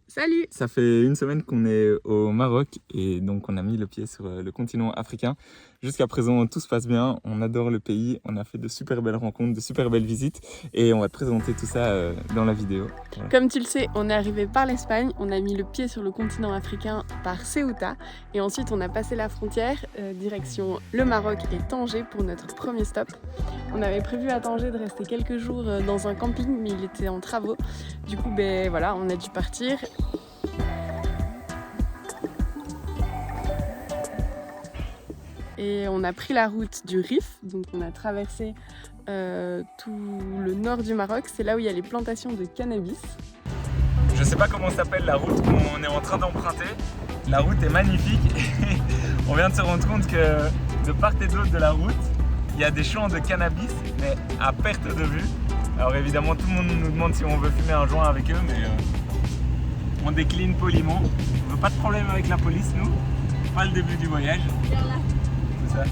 Salut! Ça fait une semaine qu'on est au Maroc et donc on a mis le pied sur le continent africain. Jusqu'à présent, tout se passe bien, on adore le pays, on a fait de super belles rencontres, de super belles visites et on va te présenter tout ça dans la vidéo. Voilà. Comme tu le sais, on est arrivé par l'Espagne, on a mis le pied sur le continent africain par Ceuta et ensuite on a passé la frontière direction le Maroc et Tanger pour notre premier stop. On avait prévu à Tanger de rester quelques jours dans un camping mais il était en travaux. Du coup, voilà, on a dû partir. Et on a pris la route du Rif, donc on a traversé tout le nord du Maroc, c'est là où il y a les plantations de cannabis. Je sais pas comment s'appelle la route qu'on est en train d'emprunter. La route est magnifique et on vient de se rendre compte que de part et d'autre de la route, il y a des champs de cannabis, mais à perte de vue. Alors évidemment, tout le monde nous demande si on veut fumer un joint avec eux, mais on décline poliment. On veut pas de problème avec la police, nous. Pas le début du voyage. C'est ça.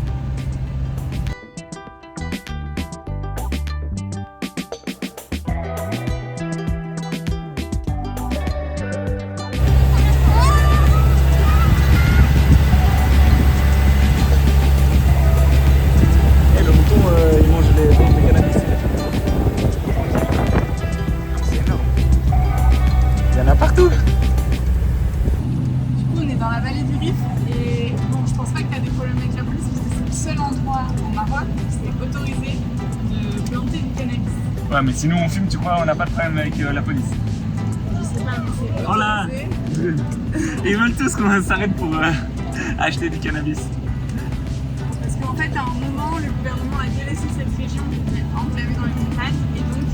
Et le mouton, il mange les cannabis. C'est énorme. Il y en a partout. Du coup, on est dans la vallée du Rif et bon, je pense pas que tu as des problèmes avec la police parce que c'est le seul endroit au Maroc où c'est autorisé de planter du cannabis. Ouais, mais si nous on fume, tu crois on n'a pas de problème avec la police? Je sais pas, mais c'est autorisé. Oh là! Ils veulent tous qu'on s'arrête pour acheter du cannabis. Parce qu'en fait, à un moment, le gouvernement a délaissé cette région enclavée dans les montagnes et donc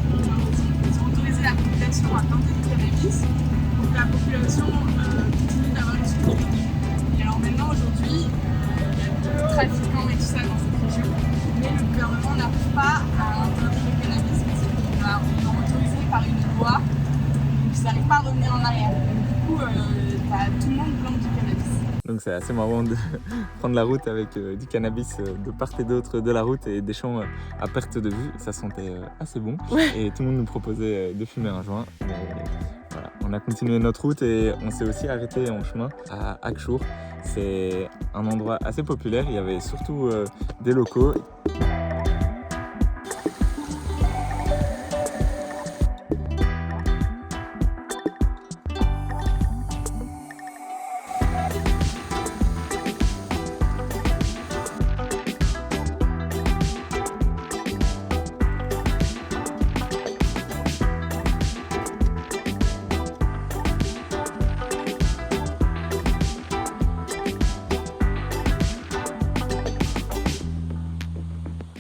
ils ont autorisé la population à planter du cannabis pour que la population continue d'avoir une sécurité. Et alors maintenant, aujourd'hui, il y a beaucoup de trafiquants et tout ça dans cette région, mais le gouvernement n'arrive pas à interdire le cannabis parce qu'ils l'ont autorisé par une loi, donc ils n'arrivent pas à revenir en arrière. Donc, du coup, tout le monde plante du cannabis. Donc c'est assez marrant de prendre la route avec du cannabis de part et d'autre de la route et des champs à perte de vue. Ça sentait assez bon. Ouais. Et tout le monde nous proposait de fumer un joint. Mais voilà, on a continué notre route et on s'est aussi arrêté en chemin à Akchour. C'est un endroit assez populaire. Il y avait surtout des locaux.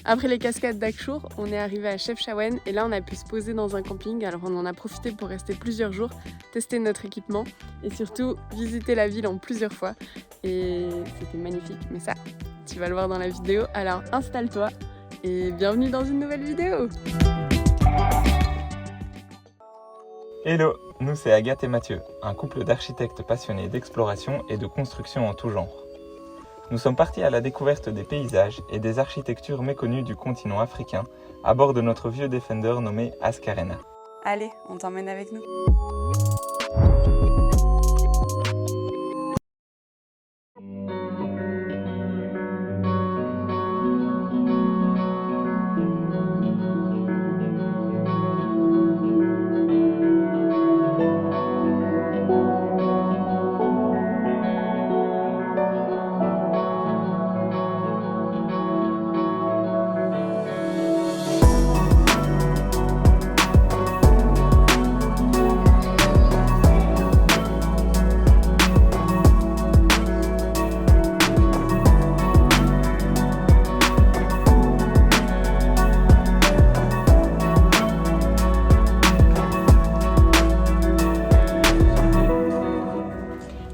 Après les cascades d'Akchour, on est arrivé à Chefchaouen et là on a pu se poser dans un camping. Alors on en a profité pour rester plusieurs jours, tester notre équipement et surtout visiter la ville en plusieurs fois. Et c'était magnifique, mais ça, tu vas le voir dans la vidéo. Alors installe-toi et bienvenue dans une nouvelle vidéo. Hello, nous c'est Agathe et Mathieu, un couple d'architectes passionnés d'exploration et de construction en tout genre. Nous sommes partis à la découverte des paysages et des architectures méconnues du continent africain à bord de notre vieux Defender nommé Ascarena. Allez, on t'emmène avec nous.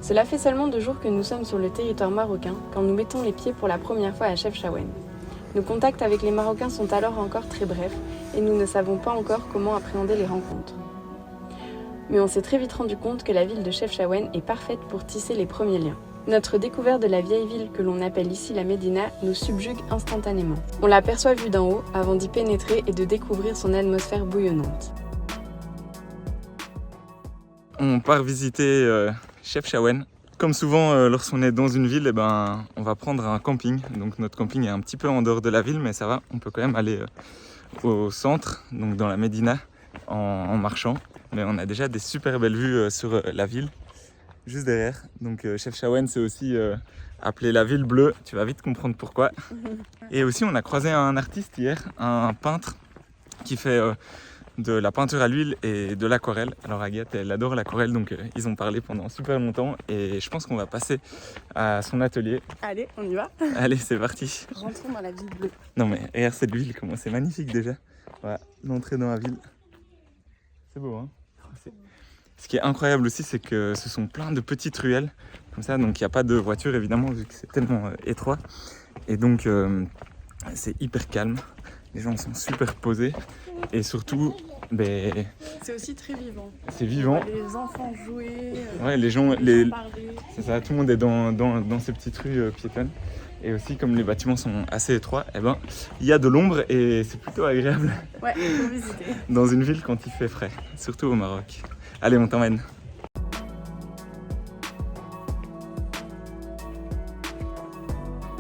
Cela fait seulement 2 jours que nous sommes sur le territoire marocain quand nous mettons les pieds pour la première fois à Chefchaouen. Nos contacts avec les Marocains sont alors encore très brefs et nous ne savons pas encore comment appréhender les rencontres. Mais on s'est très vite rendu compte que la ville de Chefchaouen est parfaite pour tisser les premiers liens. Notre découverte de la vieille ville que l'on appelle ici la Médina nous subjugue instantanément. On l'aperçoit vue d'en haut avant d'y pénétrer et de découvrir son atmosphère bouillonnante. on part visiter Chefchaouen. Comme souvent, lorsqu'on est dans une ville, eh ben, on va prendre un camping. Donc notre camping est un petit peu en dehors de la ville, mais ça va, on peut quand même aller au centre, donc dans la Médina, en marchant. Mais on a déjà des super belles vues sur la ville, juste derrière. Donc Chefchaouen, c'est aussi appelé la ville bleue, tu vas vite comprendre pourquoi. Et aussi, on a croisé un artiste hier, un peintre, qui fait de la peinture à l'huile et de l'aquarelle. Alors Agathe, elle adore l'aquarelle, donc ils ont parlé pendant super longtemps et je pense qu'on va passer à son atelier. Allez, on y va. Allez, c'est parti. Rentrons dans la ville bleue. Non mais regarde cette ville, comment c'est magnifique déjà. Voilà, l'entrée dans la ville. C'est beau, hein. Ce qui est incroyable aussi, c'est que ce sont plein de petites ruelles, comme ça, donc il n'y a pas de voiture évidemment, vu que c'est tellement étroit. Et donc c'est hyper calme, les gens sont super posés et surtout, c'est aussi très vivant. C'est vivant. Les enfants jouer, ouais, les gens parler. C'est ça, tout le monde est dans ces petites rues piétonnes. Et aussi, comme les bâtiments sont assez étroits, eh ben, il y a de l'ombre et c'est plutôt agréable. Ouais, il faut visiter. Dans une ville quand il fait frais, surtout au Maroc. Allez, on t'emmène.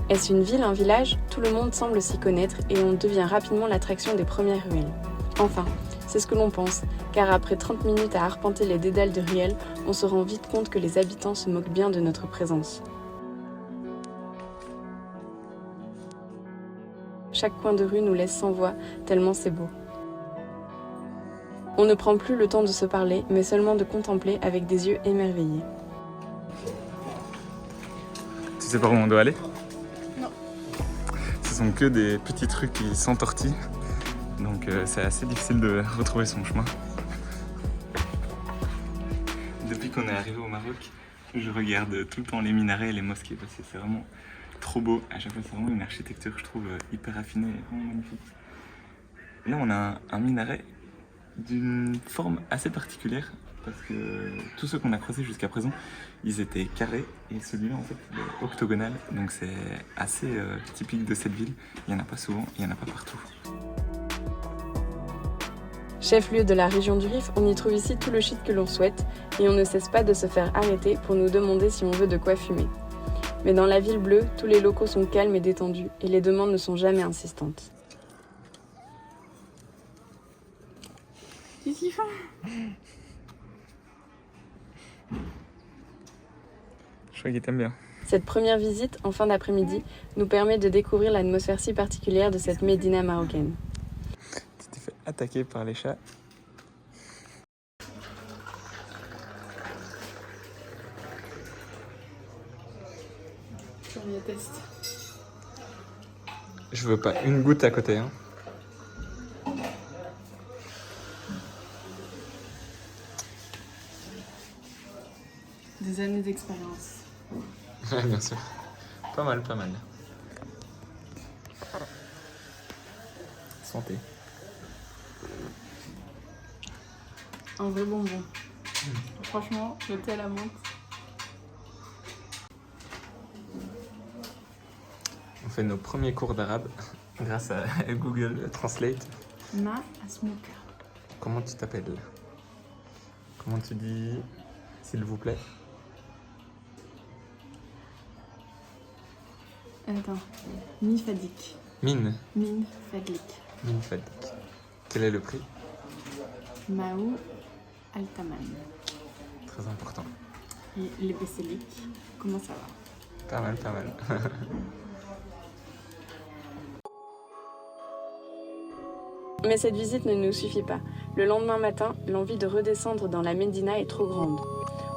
Est-ce une ville, un village? Tout le monde semble s'y connaître et on devient rapidement l'attraction des premières ruelles. Enfin, c'est ce que l'on pense, car après 30 minutes à arpenter les dédales de ruelles, on se rend vite compte que les habitants se moquent bien de notre présence. Chaque coin de rue nous laisse sans voix, tellement c'est beau. On ne prend plus le temps de se parler, mais seulement de contempler avec des yeux émerveillés. Tu sais par où on doit aller? Non. Ce sont que des petits trucs qui s'entortillent, donc c'est assez difficile de retrouver son chemin. Depuis qu'on est arrivé au Maroc, je regarde tout le temps les minarets et les mosquées parce que c'est vraiment trop beau. À chaque fois, c'est vraiment une architecture, je trouve, hyper affinée et vraiment magnifique. Là, on a un minaret d'une forme assez particulière parce que tous ceux qu'on a croisés jusqu'à présent, ils étaient carrés et celui-là, en fait, il est octogonal. Donc c'est assez typique de cette ville. Il n'y en a pas souvent, il n'y en a pas partout. Chef-lieu de la région du Rif, on y trouve ici tout le shit que l'on souhaite et on ne cesse pas de se faire arrêter pour nous demander si on veut de quoi fumer. Mais dans la ville bleue, tous les locaux sont calmes et détendus et les demandes ne sont jamais insistantes. Qu'est-ce qu'ils font? Je crois qu'il t'aime bien. Cette première visite, en fin d'après-midi, nous permet de découvrir l'atmosphère si particulière de cette médina marocaine. Tu t'es fait attaquer par les chats. Je veux pas une goutte à côté, hein. Des années d'expérience. Ouais, bien sûr. Pas mal, pas mal. Santé. Un vrai bonbon. Franchement, le thé à la menthe. On fait nos premiers cours d'arabe grâce à Google Translate. Ma Asmouka. Comment tu t'appelles? Comment tu dis s'il vous plaît? Attends. Mi Fadik. Mine. Min Fadlik. Mine Fadik. Quel est le prix? Maou Altaman. Très important. Et les Besselik. Comment ça va? Pas mal, pas mal. Mais cette visite ne nous suffit pas. Le lendemain matin, l'envie de redescendre dans la Médina est trop grande.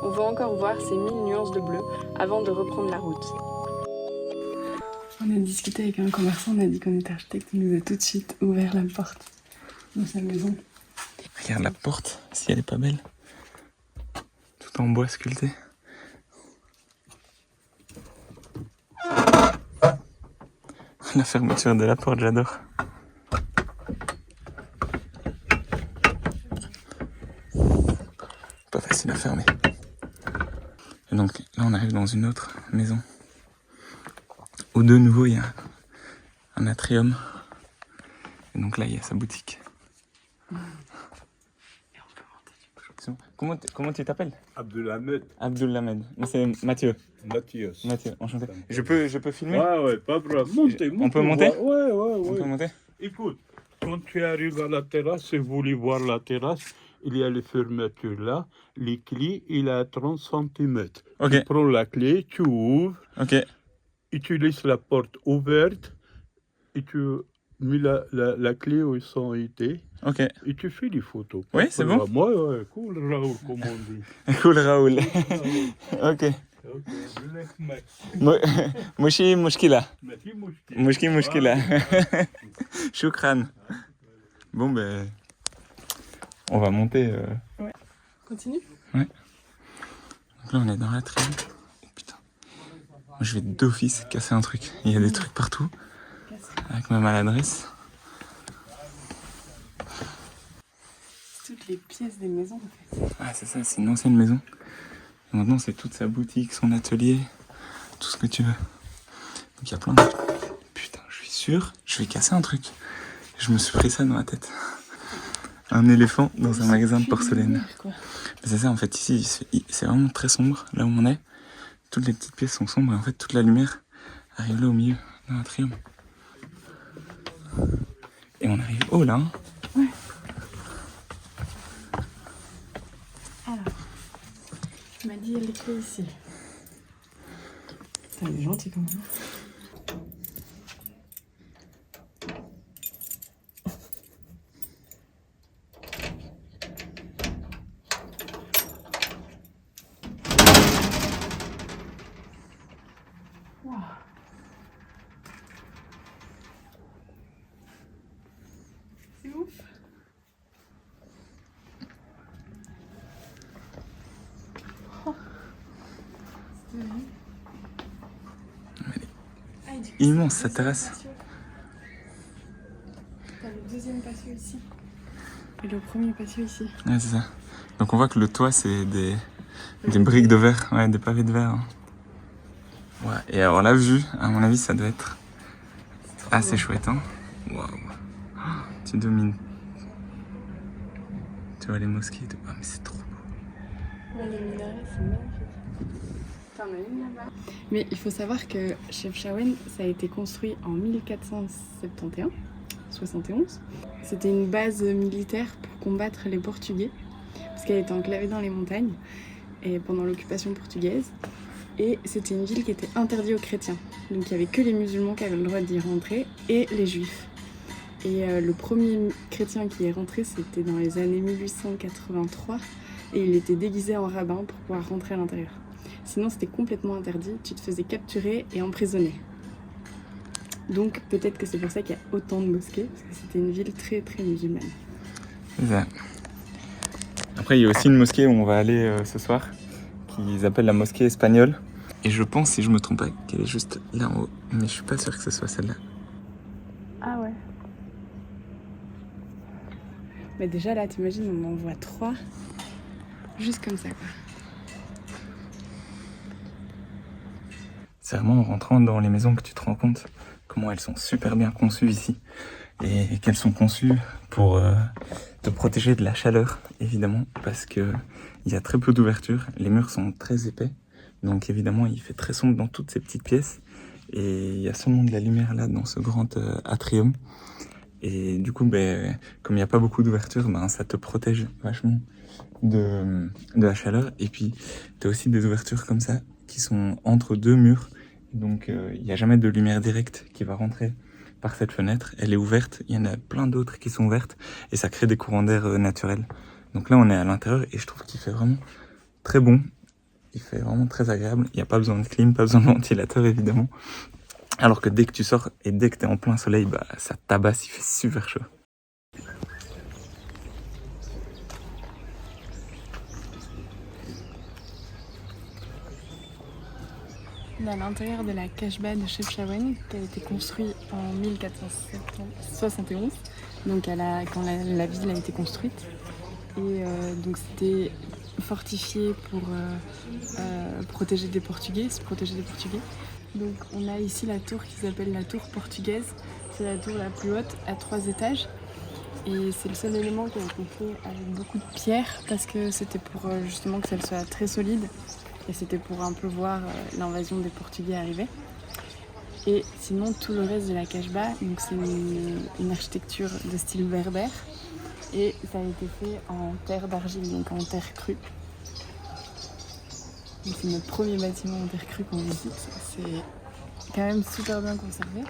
On veut encore voir ces 1000 nuances de bleu avant de reprendre la route. On a discuté avec un commerçant, on a dit qu'on était architecte, il nous a tout de suite ouvert la porte de sa maison. Regarde la porte, si elle est pas belle. Tout en bois sculpté. La fermeture de la porte, j'adore. Pas facile à fermer. Et donc là on arrive dans une autre maison. Où de nouveau il y a un atrium. Et donc là il y a sa boutique. Et on peut monter du coup. Comment tu t'appelles? Abdulhamed, Abdulhamed. Moi c'est Mathieu. Mathias. Mathieu, enchanté. Je peux filmer? Ouais, pas grave. Montez, On peut monter? Ouais. On peut monter? Écoute, quand tu arrives à la terrasse, si vous voulez voir la terrasse, il y a les fermetures là. Les clés, il a 30 cm. Ok. Tu prends la clé, tu ouvres, Ok. et tu laisses la porte ouverte, et tu mets la clé où ils sont été, Ok. et tu fais des photos. Oui, c'est bon? Moi, ouais, cool, Raoul, comme on dit. Cool Raoul. Ok. Ok, je laisse Max. Moshi Mushkila. Merci, Mouchki. Mushki Mushkila. Shukran. Bon ben, on va monter. Continue. Donc là on est dans l'atrium. Putain. Moi, je vais d'office casser un truc. Il y a des trucs partout. Avec ma maladresse. Toutes les pièces des maisons en fait. Ah c'est ça, c'est une ancienne maison. Et maintenant c'est toute sa boutique, son atelier, tout ce que tu veux. Donc il y a plein de... Putain, je suis sûr, je vais casser un truc. Je me suis pris ça dans la tête. Un éléphant dans un magasin de porcelaine. C'est ça en fait, ici c'est vraiment très sombre, là où on est. Toutes les petites pièces sont sombres et en fait toute la lumière arrive là au milieu, dans l'atrium. Et on arrive haut là. Hein. Ouais. Alors, tu m'as dit il y a les clés ici. Putain, il est gentil quand même. Wow. C'est ouf. Oh. Ah, et du coup, Immense, c'est le sa terrasse. deuxième patio. T'as le deuxième patio ici. Et le premier patio ici. Ouais, c'est ça. Donc on voit que le toit c'est des briques de verre, ouais, des pavés de verre. Hein. Ouais, et alors la vue, à mon avis, ça doit être assez chouette. Hein. Waouh. Tu domines. Tu vois les mosquées et tout. Ah, mais c'est trop beau. Ouais, les minarets, c'est magnifique. T'en as une là-bas. Mais il faut savoir que Chefchaouen, ça a été construit en 1471. C'était une base militaire pour combattre les Portugais, parce qu'elle était enclavée dans les montagnes et pendant l'occupation portugaise. Et c'était une ville qui était interdite aux chrétiens. Donc il n'y avait que les musulmans qui avaient le droit d'y rentrer et les juifs. Et le premier chrétien qui est rentré, c'était dans les années 1883. Et il était déguisé en rabbin pour pouvoir rentrer à l'intérieur. Sinon, c'était complètement interdit. Tu te faisais capturer et emprisonner. Donc peut-être que c'est pour ça qu'il y a autant de mosquées, parce que c'était une ville très très musulmane. C'est ça. Après, il y a aussi une mosquée où on va aller ce soir, qu'ils appellent la mosquée espagnole. Et je pense, si je me trompe pas, qu'elle est juste là en haut. Mais je suis pas sûr que ce soit celle-là. Ah ouais. Mais déjà là, t'imagines, on en voit 3. Juste comme ça, quoi. C'est vraiment en rentrant dans les maisons que tu te rends compte comment elles sont super bien conçues ici. Et qu'elles sont conçues pour te protéger de la chaleur, évidemment, parce que il y a très peu d'ouverture. Les murs sont très épais. Donc évidemment, il fait très sombre dans toutes ces petites pièces. Et il y a seulement de la lumière là, dans ce grand atrium. Et du coup, comme il n'y a pas beaucoup d'ouverture, ça te protège vachement de la chaleur. Et puis, tu as aussi des ouvertures comme ça, qui sont entre deux murs. Donc, il n'y a jamais de lumière directe qui va rentrer par cette fenêtre. Elle est ouverte. Il y en a plein d'autres qui sont ouvertes. Et ça crée des courants d'air naturels. Donc là, on est à l'intérieur et je trouve qu'il fait vraiment très bon. Il fait vraiment très agréable. Il n'y a pas besoin de clim, pas besoin de ventilateur, évidemment. Alors que dès que tu sors et dès que tu es en plein soleil, ça tabasse, il fait super chaud. On est à l'intérieur de la Casbah de Chefchaouen, qui a été construite en 1471, donc quand la ville a été construite. Et donc c'était fortifié pour protéger des Portugais, se protéger des Portugais. Donc on a ici la tour qui s'appelle la tour portugaise. C'est la tour la plus haute à 3 étages. Et c'est le seul élément qui a été fait avec beaucoup de pierres parce que c'était pour justement que ça soit très solide et c'était pour un peu voir l'invasion des Portugais arriver. Et sinon tout le reste de la Casbah, donc c'est une architecture de style berbère et ça a été fait en terre d'argile, donc en terre crue. Donc c'est notre premier bâtiment en terre crue qu'on visite. C'est quand même super bien conservé.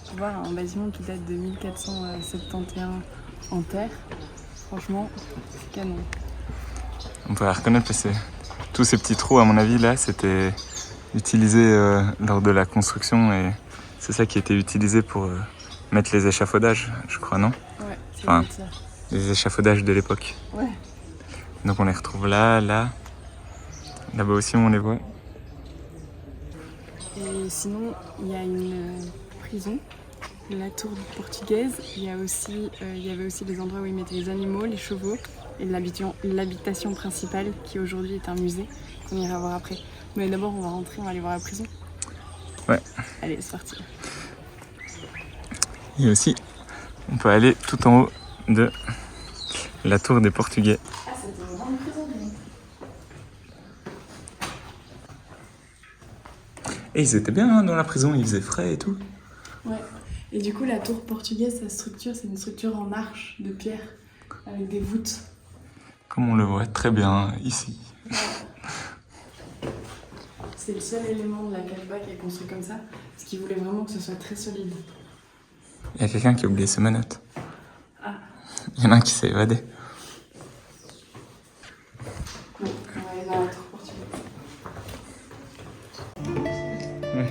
Tu vois, un bâtiment qui date de 1471 en terre, franchement, c'est canon. On peut la reconnaître parce que tous ces petits trous, à mon avis, là, c'était utilisé lors de la construction et c'est ça qui était utilisé pour mettre les échafaudages, je crois, non? Ouais, c'est Enfin, ça. les échafaudages de l'époque. Ouais. Donc on les retrouve là, là. Là-bas aussi, on les voit. Et sinon, il y a une prison, la tour portugaise. Il y avait aussi les endroits où ils mettaient les animaux, les chevaux et l'habitation principale qui aujourd'hui est un musée qu'on ira voir après. Mais d'abord, on va rentrer, on va aller voir la prison. Ouais. Allez, c'est parti. Et aussi, on peut aller tout en haut de la tour des Portugais. Ah, c'était une grande prison. Et ils étaient bien hein, dans la prison, il faisait frais et tout. Ouais. Et du coup, la tour portugaise, sa structure, c'est une structure en arche de pierre avec des voûtes. Comme on le voit très bien ici. Ouais. C'est le seul élément de la Casbah qui est construit comme ça, parce qu'ils voulaient vraiment que ce soit très solide. Il y a quelqu'un qui a oublié ses menottes. Ah. Il y en a un qui s'est évadé. Ouais, on va aller dans la tour portugaise. Ouais.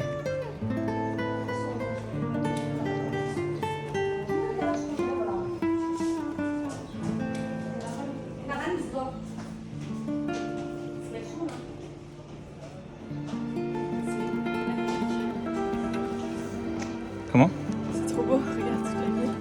Comment? C'est trop beau, regarde toute la ville.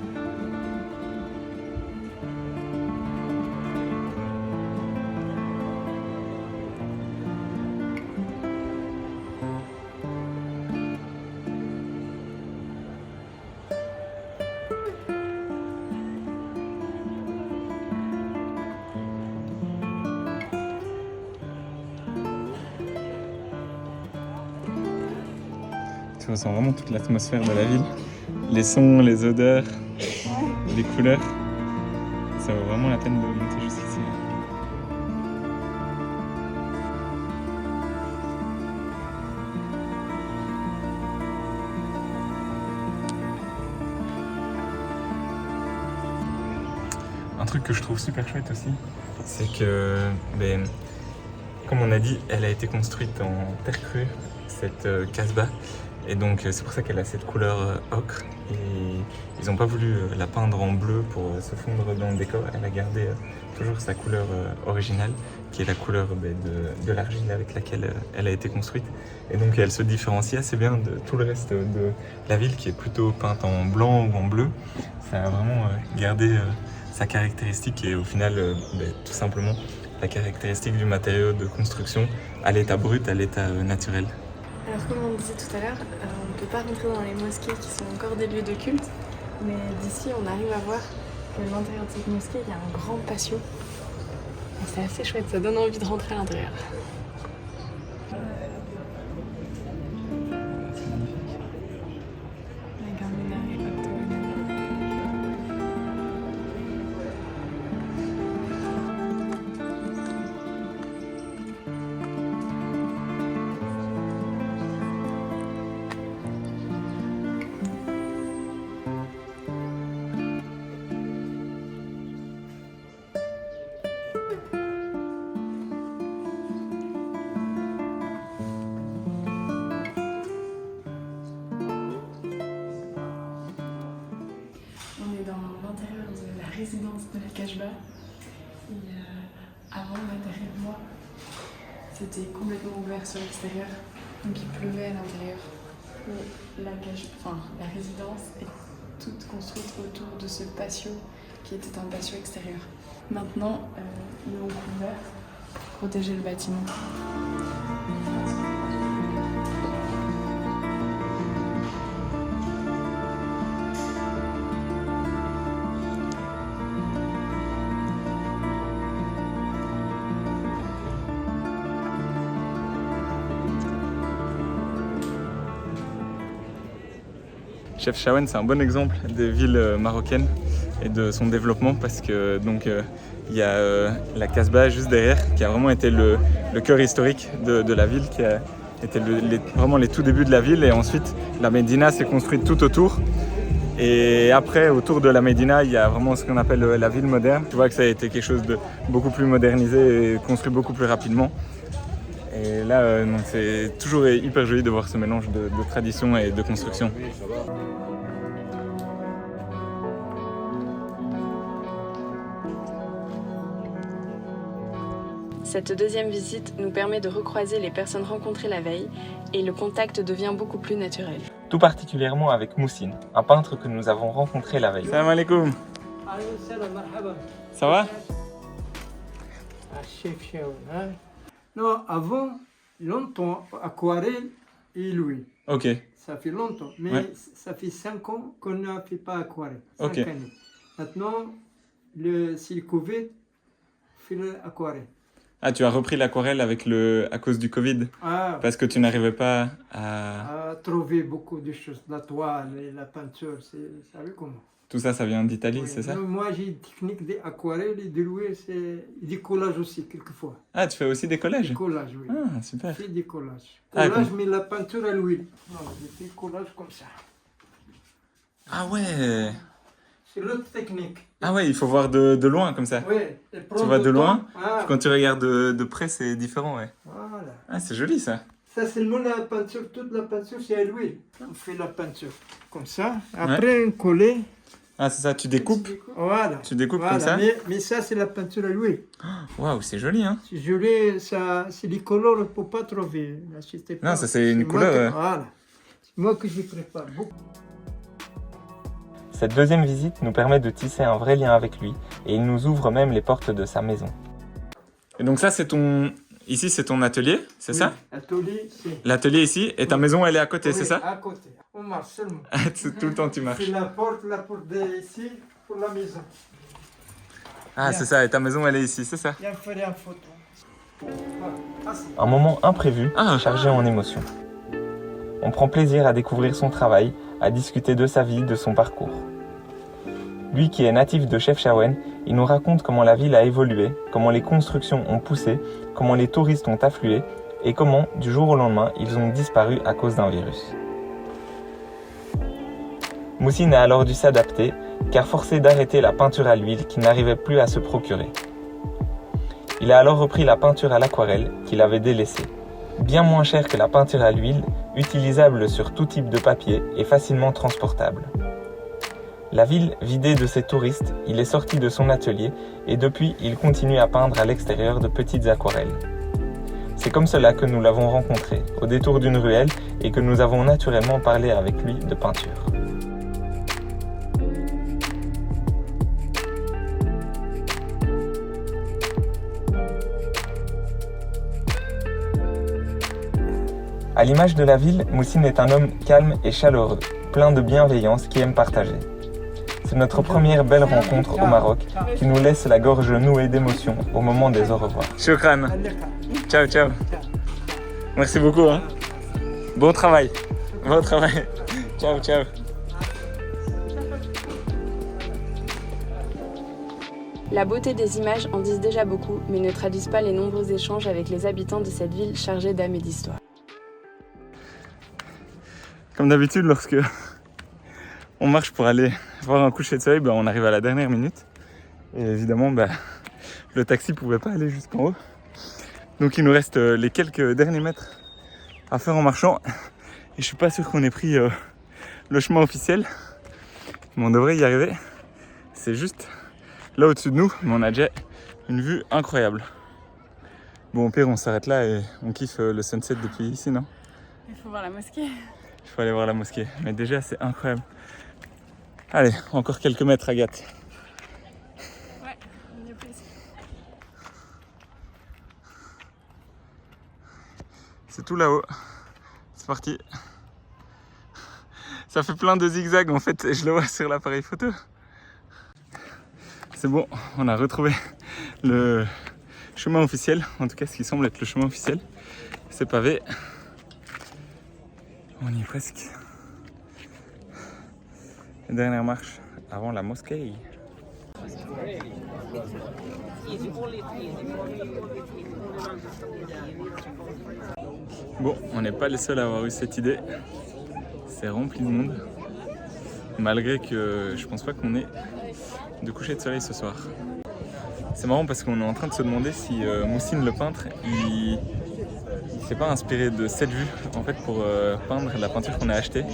Tu ressens vraiment toute l'atmosphère de la ville. Les sons, les odeurs, les couleurs. Ça vaut vraiment la peine de monter jusqu'ici. Un truc que je trouve super chouette aussi, c'est que, comme on a dit, elle a été construite en terre crue, cette Casbah. Et donc c'est pour ça qu'elle a cette couleur ocre. Et ils n'ont pas voulu la peindre en bleu pour se fondre dans le décor. Elle a gardé toujours sa couleur originale, qui est la couleur de l'argile avec laquelle elle a été construite. Et donc elle se différencie assez bien de tout le reste de la ville qui est plutôt peinte en blanc ou en bleu. Ça a vraiment gardé sa caractéristique et au final tout simplement la caractéristique du matériau de construction à l'état brut, à l'état naturel. Alors comme on disait tout à l'heure, on ne peut pas rentrer dans les mosquées qui sont encore des lieux de culte, mais d'ici on arrive à voir qu'à l'intérieur de cette mosquée il y a un grand patio. Et c'est assez chouette, ça donne envie de rentrer à l'intérieur. Avec un minaret octogonal. Résidence de la Casbah. Et avant, là derrière moi, c'était complètement ouvert sur l'extérieur, donc il pleuvait à l'intérieur. Mais la résidence est toute construite autour de ce patio qui était un patio extérieur. Maintenant, ils l'ont couvert pour protéger le bâtiment. Chefchaouen, c'est un bon exemple des villes marocaines et de son développement parce que donc il y a la Casbah juste derrière qui a vraiment été le cœur historique de la ville, qui a été vraiment les tout débuts de la ville, et ensuite la Médina s'est construite tout autour. Et après, autour de la Médina, il y a vraiment ce qu'on appelle la ville moderne. Tu vois que ça a été quelque chose de beaucoup plus modernisé et construit beaucoup plus rapidement. Et là, donc c'est toujours hyper joli de voir ce mélange de tradition et de construction. Cette deuxième visite nous permet de recroiser les personnes rencontrées la veille et le contact devient beaucoup plus naturel. Tout particulièrement avec Moussine, un peintre que nous avons rencontré la veille. Salam alaikum. Ça va? Chefchaouen. Non, avant, longtemps, aquarelle et Louis. Ok. Ça fait longtemps, mais Ouais. ça fait 5 ans qu'on ne fait pas aquarelle. 5 Ok. années. Maintenant, c'est le Covid, on fait l'aquarelle. Ah, tu as repris l'aquarelle à cause du Covid, Ah, parce que tu n'arrivais pas à... à trouver beaucoup de choses, la toile et la peinture, c'est ça veut comment. Tout ça, ça vient d'Italie, Oui. c'est ça? Non, moi, j'ai une technique d'aquarelle et de Louis, c'est du collage aussi, quelquefois. Ah, tu fais aussi des collages? Collage, oui. Ah, super. Je fais des collages. Ah, Collage, mais la peinture à l'huile. Non, je fais collage comme ça. Ah ouais. C'est l'autre technique. Ah ouais, il faut voir de loin comme ça. Oui. Tu vois de loin? Ah, Quand tu regardes de près, c'est différent, ouais. voilà. Ah, c'est joli ça. Ça, c'est le la peinture. Toute la peinture, c'est à l'huile. On fait la peinture comme ça. Après, on colle. Ah, c'est ça, tu découpes? Voilà. Tu découpes Voilà. comme ça? Mais ça, c'est la peinture à l'huile. Waouh, c'est joli, hein? Si je l'ai, ça, c'est les couleurs, on ne peut pas trouver. N'achetez pas. Non, ça, c'est une moi couleur, que- ouais. Voilà. C'est moi que j'y prépare beaucoup. Cette deuxième visite nous permet de tisser un vrai lien avec lui, et il nous ouvre même les portes de sa maison. Et donc ça, c'est ton... Ici, c'est ton atelier, c'est Oui. ça? Atelier, c'est. L'atelier ici, et ta maison, elle est à côté, Oui, c'est ça? À côté. On marche seulement. Tout le temps, tu marches. C'est la porte ici pour la maison. Ah, c'est ça, et ta maison, elle est ici, c'est ça? Il y a fait une photo. Voilà. Ah, c'est- Un moment imprévu, chargé en émotions. On prend plaisir à découvrir son travail, à discuter de sa vie, de son parcours. Lui qui est natif de Chefchaouen, il nous raconte comment la ville a évolué, comment les constructions ont poussé, comment les touristes ont afflué et comment, du jour au lendemain, ils ont disparu à cause d'un virus. Moussine a alors dû s'adapter, car forcé d'arrêter la peinture à l'huile qu'il n'arrivait plus à se procurer. Il a alors repris la peinture à l'aquarelle qu'il avait délaissée. Bien moins cher que la peinture à l'huile, utilisable sur tout type de papier et facilement transportable. La ville vidée de ses touristes, il est sorti de son atelier et depuis il continue à peindre à l'extérieur de petites aquarelles. C'est comme cela que nous l'avons rencontré, au détour d'une ruelle, et que nous avons naturellement parlé avec lui de peinture. À l'image de la ville, Moussine est un homme calme et chaleureux, plein de bienveillance qui aime partager. C'est notre première belle rencontre au Maroc qui nous laisse la gorge nouée d'émotions au moment des au revoir. Shukran. Ciao, ciao. Merci beaucoup. Hein. Bon travail. Bon travail. Ciao, ciao. La beauté des images en disent déjà beaucoup, mais ne traduisent pas les nombreux échanges avec les habitants de cette ville chargée d'âme et d'histoire. Comme d'habitude, lorsque on marche pour aller voir un coucher de soleil, on arrive à la dernière minute. Et évidemment, le taxi ne pouvait pas aller jusqu'en haut. Donc il nous reste les quelques derniers mètres à faire en marchant. Et je suis pas sûr qu'on ait pris le chemin officiel. Mais on devrait y arriver. C'est juste là au-dessus de nous, mais on a déjà une vue incroyable. Bon, au pire, on s'arrête là et on kiffe le sunset depuis ici, non? Il faut voir la mosquée. Il faut aller voir la mosquée. Mais déjà, c'est incroyable. Allez, encore quelques mètres, Agathe. Ouais, on y est presque. C'est tout là-haut. C'est parti. Ça fait plein de zigzags en fait, et je le vois sur l'appareil photo. C'est bon, on a retrouvé le chemin officiel, en tout cas ce qui semble être le chemin officiel. C'est pavé. On y est presque. Dernière marche avant la mosquée. Bon, on n'est pas les seuls à avoir eu cette idée. C'est rempli de monde. Malgré que je pense pas qu'on ait de coucher de soleil ce soir. C'est marrant parce qu'on est en train de se demander si Moussine le peintre, il s'est pas inspiré de cette vue en fait pour peindre la peinture qu'on a achetée.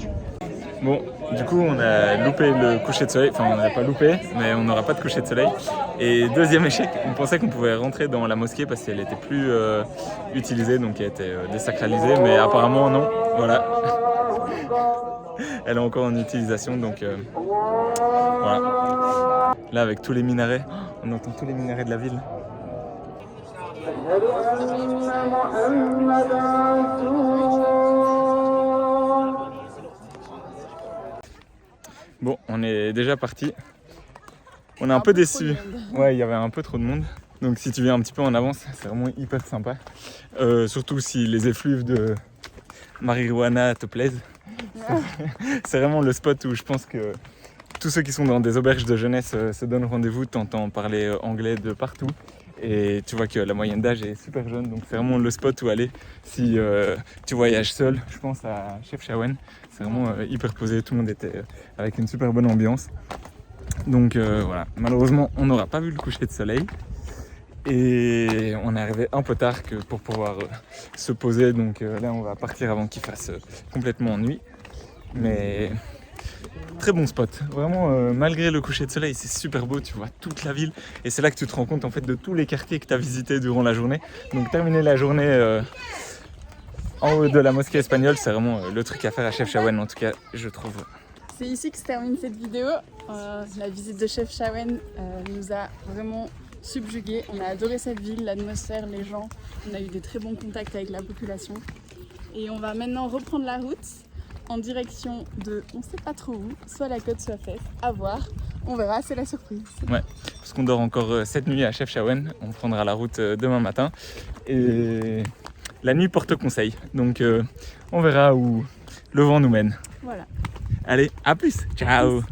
Bon, du coup on a loupé le coucher de soleil, enfin on n'a pas loupé, mais on n'aura pas de coucher de soleil. Et deuxième échec, on pensait qu'on pouvait rentrer dans la mosquée parce qu'elle était plus utilisée, donc elle était désacralisée, mais apparemment non, voilà. Elle est encore en utilisation, donc voilà. Là avec tous les minarets, on entend tous les minarets de la ville. Bon, on est déjà parti. On est un peu déçus. Ouais, il y avait un peu trop de monde. Donc si tu viens un petit peu en avance, c'est vraiment hyper sympa. Surtout si les effluves de marijuana te plaisent. C'est vraiment le spot où je pense que tous ceux qui sont dans des auberges de jeunesse se donnent rendez-vous. T'entends parler anglais de partout. Et tu vois que la moyenne d'âge est super jeune. Donc c'est vraiment le spot où aller si tu voyages seul. Je pense à Chefchaouen. C'est vraiment hyper posé. Tout le monde était avec une super bonne ambiance. Donc voilà, malheureusement on n'aura pas vu le coucher de soleil et on est arrivé un peu tard pour pouvoir se poser, donc là on va partir avant qu'il fasse complètement nuit, mais très bon spot, vraiment malgré le coucher de soleil c'est super beau, tu vois toute la ville et c'est là que tu te rends compte en fait de tous les quartiers que tu as visités durant la journée, donc terminer la journée en haut de la mosquée espagnole c'est vraiment le truc à faire à Chefchaouen en tout cas je trouve. C'est ici que se termine cette vidéo. La visite de Chefchaouen nous a vraiment subjugués. On a adoré cette ville, l'atmosphère, les gens. On a eu des très bons contacts avec la population. Et on va maintenant reprendre la route en direction de, on sait pas trop où, soit la côte, soit Fès. À voir. On verra, c'est la surprise. Ouais, parce qu'on dort encore cette nuit à Chefchaouen. On prendra la route demain matin. Et la nuit porte conseil. Donc on verra où le vent nous mène. Voilà. Allez, à plus. Ciao.